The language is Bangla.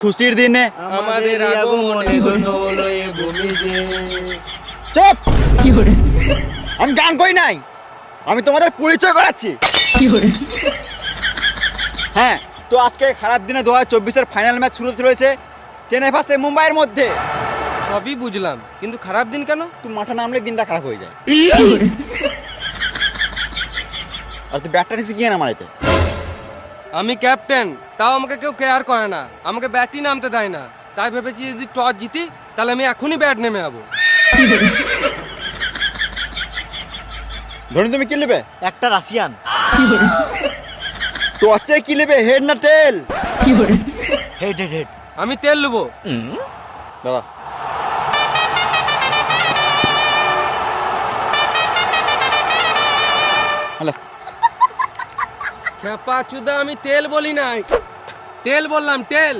খুশির দিনে আমাদের আগমনে হলো এই ভূমিতে। চুপ। আমি গান করি নাই, আমি তোমাদের পরিচয় করাচ্ছি। হ্যাঁ, তো আজকে খারাপ দিনে 2024-এর ফাইনাল ম্যাচ শুরু হয়েছে চেন্নাই ভার্সেস মুম্বাইয়ের মধ্যে। সবই বুঝলাম, কিন্তু খারাপ দিন কেন? তুই মাঠে নামলে দিনটা খারাপ হয়ে যায়। আর তুই ব্যাটটা নিচে গিয়ে না মারাইতে। আমি ক্যাপ্টেন, তাও আমাকে কেউ কেয়ার করে না, আমাকে ব্যাটই নামতে দেয় না। তাই ভেবেছি যদি টস জিতি তাহলে আমি এখনই ব্যাট নেমে যাবো। ধরুন তুমি কি নেবে? একটা রাশিয়ান। তো হচ্ছে কি নেবে, হেড না টেল? Head head head. আমি তেল নেবো। দাঁড়া। হ্যালো। খেপা চুদা, আমি তেল বলি নাই, তেল বললাম, তেল।